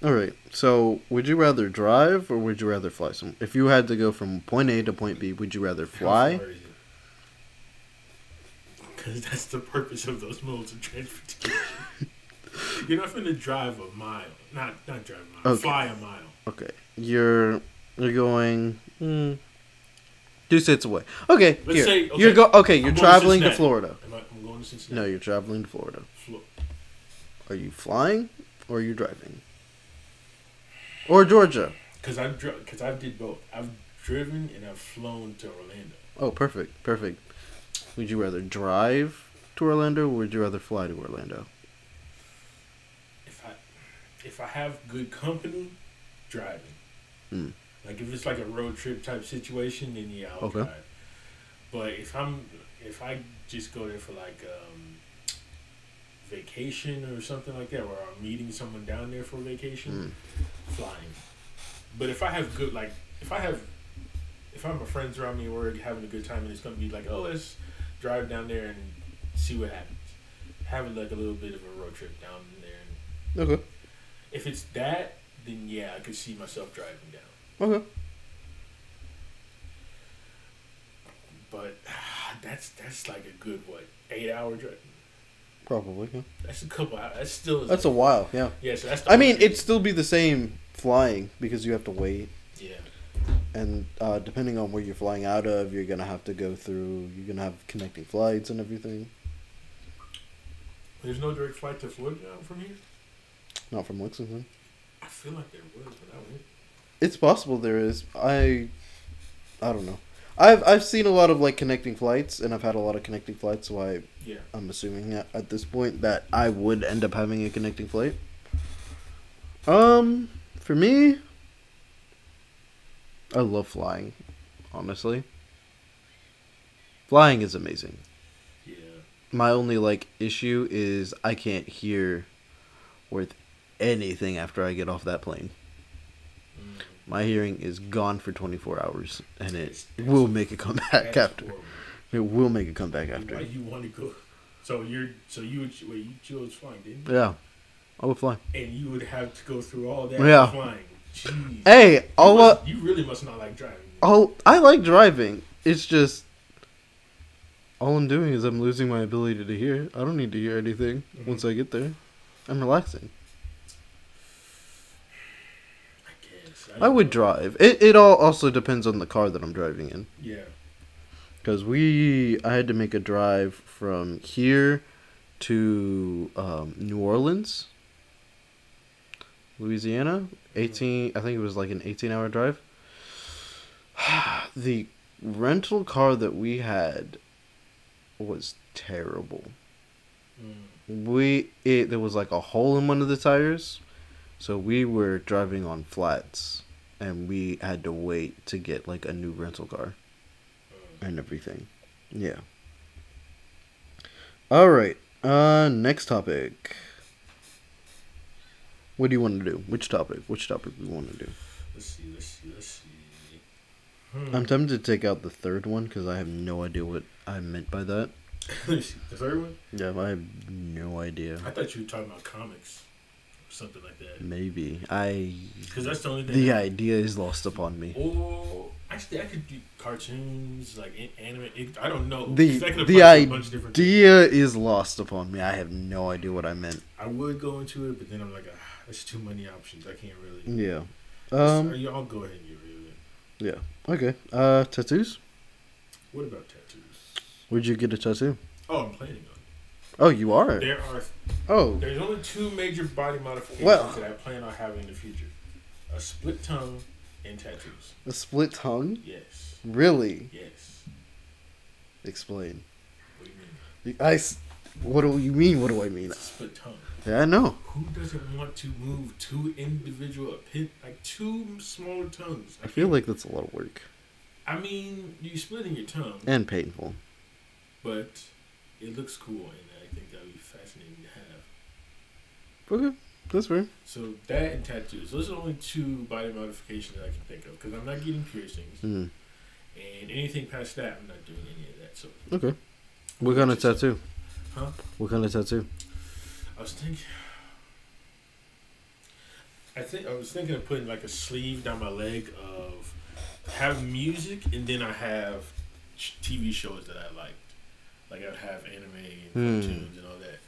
All right. So, would you rather drive or would you rather fly? Some. If you had to go from point A to point B, would you rather How fly? far is it? Because that's the purpose of those modes of transportation. You're not going to drive a mile. Not drive a mile. Okay. Fly a mile. Okay. You're going 2 states away. Okay. Let's here. say, okay, You're Okay. I'm You're going to traveling to Cincinnati. Florida. I'm going to Cincinnati. No, you're traveling to Florida. Flo- Are you flying or are you driving? Or Georgia? Because I did both. I've driven and I've flown to Orlando. Oh, perfect. Perfect. Would you rather drive to Orlando or would you rather fly to Orlando? If I have good company, driving. Mm. Like if it's like a road trip type situation, then yeah, I'll Okay. drive. But if I just go there for like vacation or something like that, or I'm meeting someone down there for vacation, flying. But if I have good if I'm a friends around me or we're having a good time and it's gonna be like, oh, let's drive down there and see what happens. Having like a little bit of a road trip down there. And Okay. if it's that, then yeah, I could see myself driving down. Okay. But that's like a good 8-hour drive. Probably. Yeah. That's a couple hours. That's still That's a while. Yeah. yeah. So that's the I mean, only- it'd still be the same flying because you have to wait. yeah. And depending on where you're flying out of, you're gonna have to go through. You're gonna have connecting flights and everything. There's no direct flight to Florida now from here. Not from Lexington. I feel like there was, but I went. It's possible there is. I don't know. I've seen a lot of like connecting flights, and I've had a lot of connecting flights, so Yeah. I'm assuming at this point that I would end up having a connecting flight. For me, I love flying. Honestly, flying is amazing. Yeah. My only like issue is I can't hear worth anything after I get off that plane. Mm. My hearing is gone for 24 hours, and it That's- will make a comeback That's after. horrible. It will make a comeback Why after. you want to go? So you chose flying, didn't you? Yeah, I will fly. And you would have to go through all that Yeah. flying. Jeez. Hey, You really must not like driving. I like driving. It's just all I'm doing is I'm losing my ability to hear. I don't need to hear anything once I get there. I'm relaxing. I guess. I would drive. It all also depends on the car that I'm driving in. Yeah. Because I had to make a drive from here to New Orleans, Louisiana. I think it was like an 18-hour drive. The rental car that we had was terrible. Mm. There was like a hole in one of the tires, so we were driving on flats, and we had to wait to get like a new rental car and everything. Yeah. All right. Next topic. What do you want to do? Which topic? Which topic we want to do? Let's see. I'm tempted to take out the third one because I have no idea what I meant by that. Let's see. The third one? Yeah, I have no idea. I thought you were talking about comics or something like that. Maybe Because that's the only thing. the idea is lost upon me. Or actually, I could do cartoons like anime. I don't know. 'Cause The that could the apply to a bunch of different things. idea is lost upon me. I have no idea what I meant. I would go into it, but then I'm like, there's too many options. I can't really. Yeah. I'll go ahead and get rid of it. Yeah. Okay. Tattoos? What about tattoos? Where'd you get a tattoo? Oh, I'm planning on. Oh, you are. There's only two major body modifications Well- that I plan on having in the future: a split tongue and tattoos. A split tongue? Yes. Really? Yes. Explain. What do you mean? What do you mean? What do I mean? It's a split tongue. Yeah, I know. Who doesn't want to move two two smaller tongues? I feel like that's a lot of work I mean, you splitting your tongue, and painful. but it looks cool, and I think that would be fascinating to have. Okay, that's fair. So that and tattoos. Those are the only two body modifications that I can think of because I'm not getting piercings, Mm. and anything past that, I'm not doing any of that. So Okay. What kind of tattoo? Huh? What kind of tattoo? I was thinking. I was thinking of putting like a sleeve down my leg of have music, and then I have TV shows that I liked. Like I'd have anime and cartoons and all that.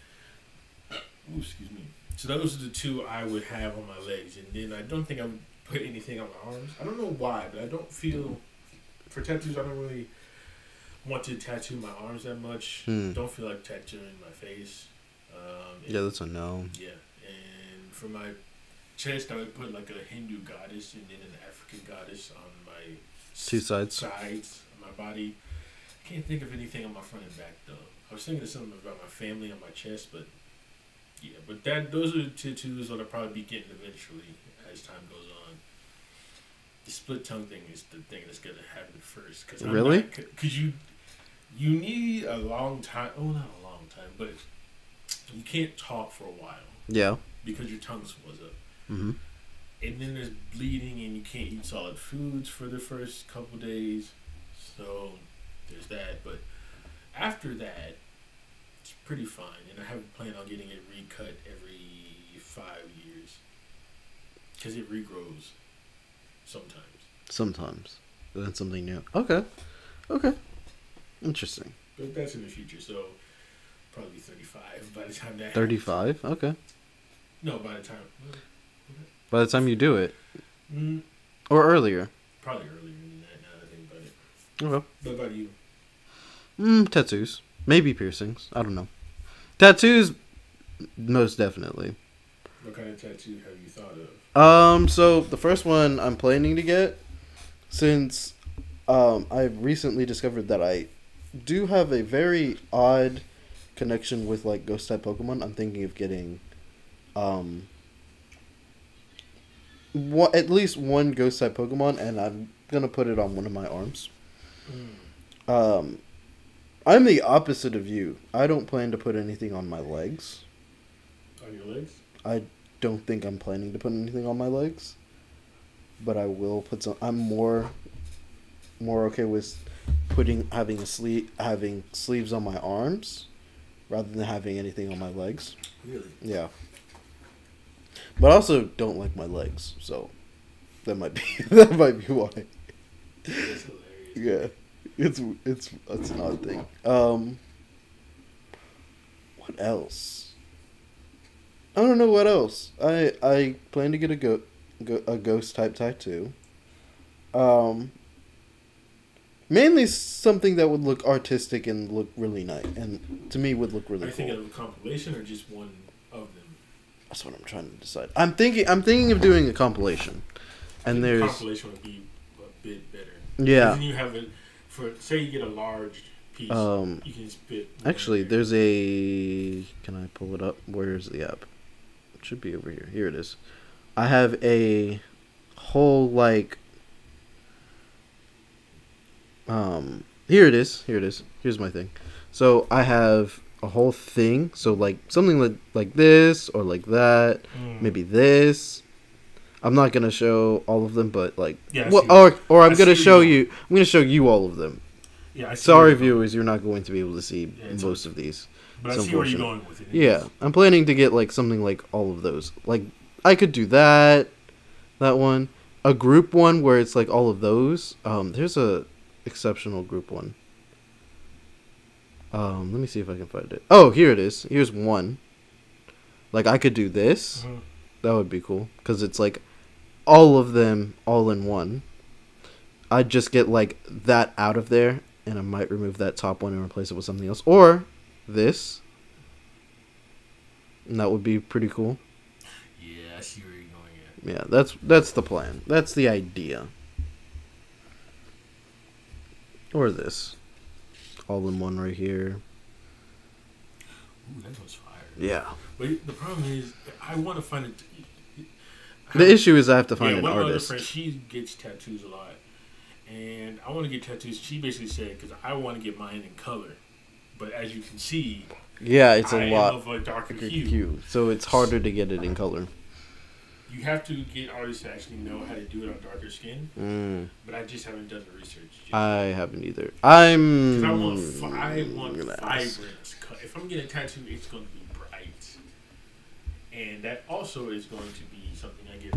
Ooh, excuse me. So those are the two I would have on my legs, and then I don't think I would put anything on my arms. I don't know why, but I don't feel for tattoos. I don't really want to tattoo my arms that much. Don't feel like tattooing my face. Yeah, that's a no. Yeah, and for my chest, I would put like a Hindu goddess and then an African goddess on my Two sides. Sides of my body. I can't think of anything on my front and back though. I was thinking of something about my family on my chest, but yeah, but those are the tattoos that I'll probably be getting eventually as time goes on. The split tongue thing is the thing that's gonna happen first. Really? Because you need a long time. Oh, not a long time, but you can't talk for a while. Yeah. Because your tongue swells up. Mm-hmm. And then there's bleeding, and you can't eat solid foods for the first couple days. So there's that. But after that, it's pretty fine. And I have a plan on getting it recut every 5 years. Because it regrows sometimes. Sometimes. That's something new. Okay. Interesting. But that's in the future, so probably 35 by the time that 35? happens. Okay. No, by the time... By the time you do it. Or earlier. Probably earlier than that, now that I think about it. Okay. What about you? Tattoos. Maybe piercings. I don't know. Tattoos, most definitely. What kind of tattoo have you thought of? So the first one I'm planning to get, since I've recently discovered that I do have a very odd connection with like ghost type Pokemon. I'm thinking of getting at least one ghost type Pokemon, and I'm gonna put it on one of my arms. I'm the opposite of you. I don't plan to put anything on my legs. On your legs? I don't think I'm planning to put anything on my legs, but I will put some. I'm more okay with having sleeves on my arms rather than having anything on my legs. Really? Yeah. But I also don't like my legs, so that might be why. That's hilarious. Yeah. It's an odd thing. What else? I don't know what else. I plan to get a ghost type tattoo. Mainly something that would look artistic and look really nice, and to me would look really cool. Are you thinking of a compilation or just one of them? That's what I'm trying to decide. I'm thinking of doing a compilation, and there's compilation would be a bit better. Yeah. Then you have it for say you get a large piece. You can spit. Actually, there's a. Can I pull it up? Where's the app? It should be over here. Here it is. I have a whole like. Here it is. Here's my thing. So I have a whole thing. So like something like this or like that. Maybe this. I'm not gonna show all of them, but like, or I'm gonna show you. I'm gonna show you all of them. Yeah. Sorry, viewers, you're not going to be able to see most of these. But I see where you're going with it. Yeah, I'm planning to get like something like all of those. Like I could do that one, a group one where it's like all of those. There's a exceptional group one. Let me see if I can find it. Oh, here it is. Here's one. Like I could do this. Mm-hmm. That would be cool because it's like all of them all in one. I'd just get like that out of there, and I might remove that top one and replace it with something else, or this. And that would be pretty cool. Yeah, I see where you're going at. Yeah, that's the plan. That's the idea. Or this. All in one right here. Ooh, that was fire. Yeah. But the problem is, I want to find it. The issue is I have to find an artist. artist. One of my friends, she gets tattoos a lot. And I want to get tattoos. She basically said, because I want to get mine in color. But as you can see, yeah, it's a lot of a darker hue. So it's harder to get it in color. You have to get artists to actually know how to do it on darker skin. But I just haven't done the research yet. I haven't either. Because I want vibrant. If I'm getting a tattoo, it's going to be bright. And that also is going to be something I get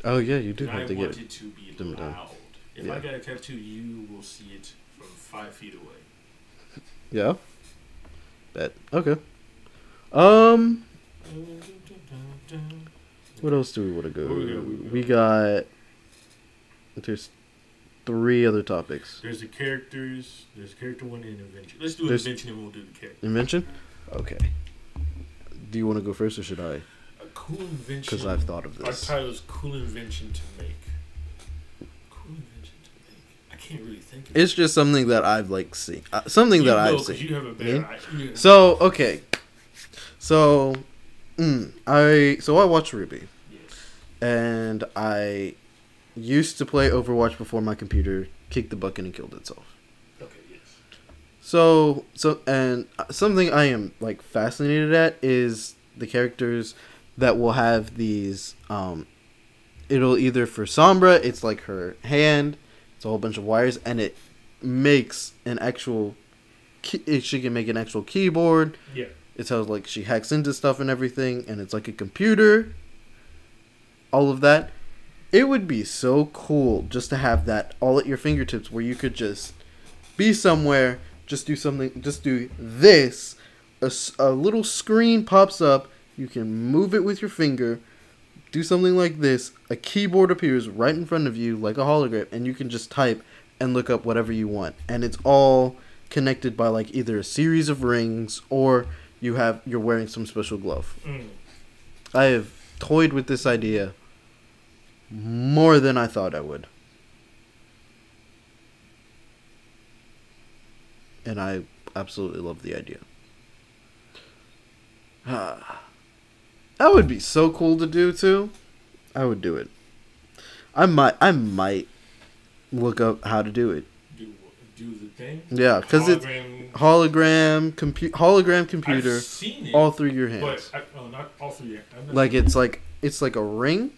Oh yeah, you do And have I to want get it to be them done. loud. If I get a tattoo, you will see it from 5 feet away. Yeah. Bet. Okay. Um. What else do we want to go? We got. There's 3 other topics. There's the characters. There's character 1 and invention. Let's do invention and we'll do the character. Invention? Okay. Do you want to go first or should I? A cool invention. Because I've thought of this. Our title is Cool Invention to Make. Cool invention to make. I can't really think of it. It's just something that I've like seen. Something that I've seen. You have a better idea. So okay. So, I watched RWBY. Yes. And I used to play Overwatch before my computer kicked the bucket and killed itself. Okay, yes. So and something I am like fascinated at is the characters that will have these it'll either for Sombra it's like her hand, it's a whole bunch of wires and it makes an actual she can make an actual keyboard. Yeah. It's how like she hacks into stuff and everything and it's like a computer. All of that. It would be so cool just to have that all at your fingertips where you could just be somewhere, just do something, just do this. A little screen pops up. You can move it with your finger. Do something like this. A keyboard appears right in front of you like a hologram and you can just type and look up whatever you want. And it's all connected by like either a series of rings or you're wearing some special glove. I have toyed with this idea more than I thought I would. And I absolutely love the idea. That would be so cool to do too. I would do it. I might look up how to do it. Do the thing? Yeah, because it's hologram computer. I've seen it, all through your hands. But not all through your hands. Like it's like a ring.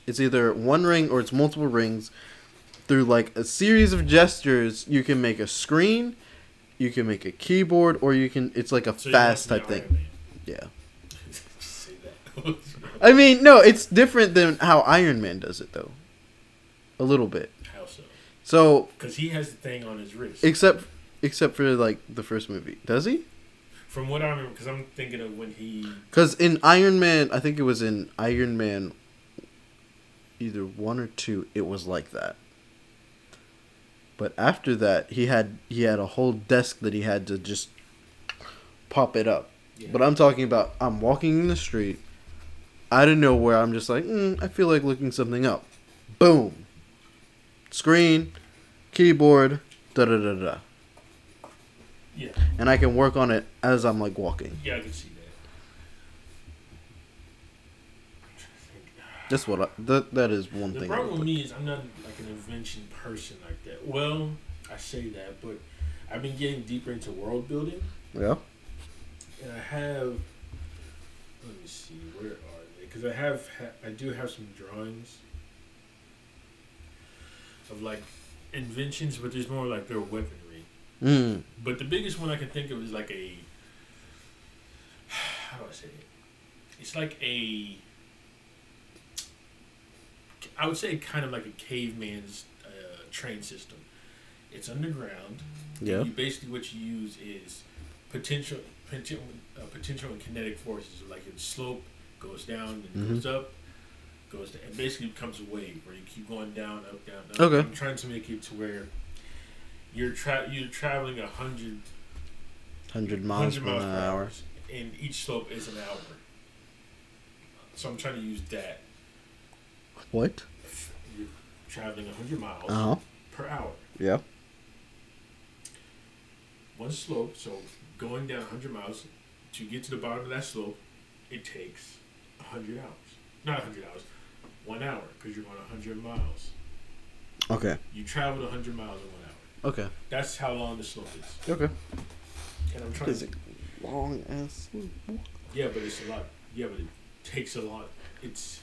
It's either one ring or it's multiple rings. Through like a series of gestures, you can make a screen, you can make a keyboard, or you can. It's like a fast type thing. Yeah. Say that. I mean, no, it's different than how Iron Man does it, though. A little bit. How so? So. Because he has the thing on his wrist. Except for like the first movie, does he? From what I remember, because I'm thinking of when he. Because in Iron Man, I think it was in Iron Man. Either 1 or 2, it was like that. But after that, he had a whole desk that he had to just pop it up. Yeah. But I'm talking about I'm walking in the street, out of nowhere. I'm just like, I feel like looking something up. Boom. Screen, keyboard, da da da da. Yeah. And I can work on it as I'm like walking. Yeah, I can see that. That's what that is one thing. The problem with me is I'm not like an invention person like that. Well, I say that, but I've been getting deeper into world building. Yeah. And I have. Let me see, where are they? Because I do have some drawings of like inventions, but there's more like their weaponry. But the biggest one I can think of is like a. How do I say it? It's like a. I would say kind of like a caveman's train system. It's underground. Yeah. Basically, what you use is potential and kinetic forces. Like the slope goes down and goes up, goes down, and basically becomes a wave where you keep going down, up, down, up. Okay. I'm trying to make it to where you're traveling 100 miles per hour, and each slope is an hour. So I'm trying to use that. What? You're traveling 100 miles per hour. Yeah. One slope, so going down 100 miles, to get to the bottom of that slope, it takes 100 hours. Not 100 hours, 1 hour, because you're going 100 miles. Okay. You traveled 100 miles in 1 hour. Okay. That's how long the slope is. Okay. And I'm trying to... long ass slope? Yeah, but it's a lot. Yeah, but it takes a lot. It's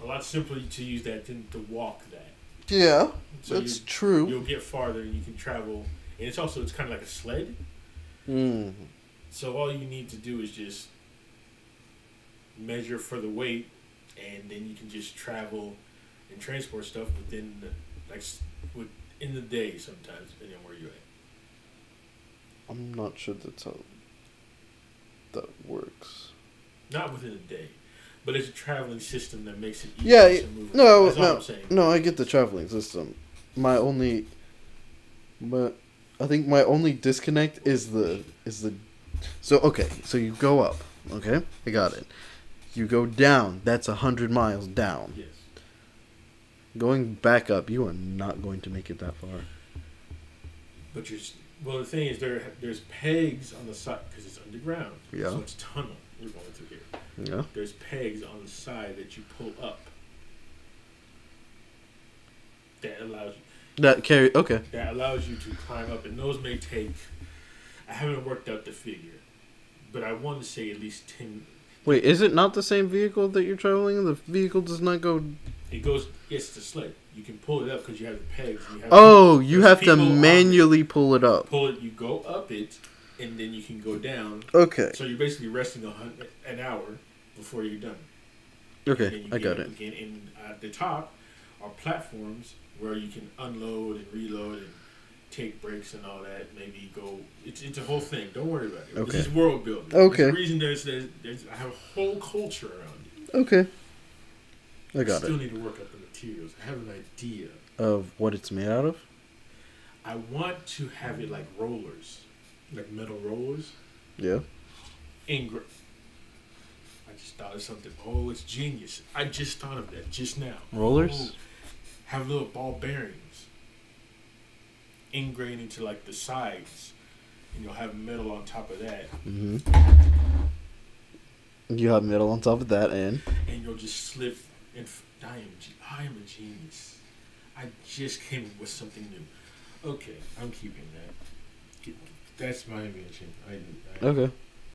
a lot simpler to use that than to walk that. Yeah, so that's true. You'll get farther and you can travel. And it's kind of like a sled. Mm. So all you need to do is just measure for the weight and then you can just travel and transport stuff within within the day sometimes, depending on where you're at. I'm not sure that's how that works. Not within a day, but it's a traveling system that makes it easy Yeah, to move. no, That's all I'm saying. no, I get the traveling system. But I think my only disconnect is the. So okay, so you go up. Okay, I got it. You go down. That's 100 miles down. Yes. Going back up, you are not going to make it that far. But the thing is, there's pegs on the side because it's underground. Yeah. So it's tunnel we're going through here. Yeah. There's pegs on the side that you pull up. That allows you to climb up, and those may take. I haven't worked out the figure, but I want to say at least 10. Wait, is it not the same vehicle that you're traveling in? The vehicle does not go. It goes. It's the sled. You can pull it up because you have the pegs. You have to manually pull it up. Pull it. You go up it, and then you can go down. Okay. So you're basically resting an hour before you're done. Okay, I got it. Again, and at the top are platforms where you can unload and reload and take breaks and all that. Maybe go. It's a whole thing. Don't worry about it. Okay. This is world building. Okay. There's a reason there's I have a whole culture around it. Okay. I got Still it. need to work up the materials. I have an idea Of what it's made out of? I want to have it like rollers, like metal rollers. Yeah. I just thought of something. Oh, it's genius. I just thought of that just now. Rollers? Oh, have little ball bearings ingrained into like the sides, and you'll have metal on top of that. Mm-hmm. You have metal on top of that, and you'll just slip. And I am a genius. I just came up with something new. Okay, I'm keeping that. That's my invention. okay.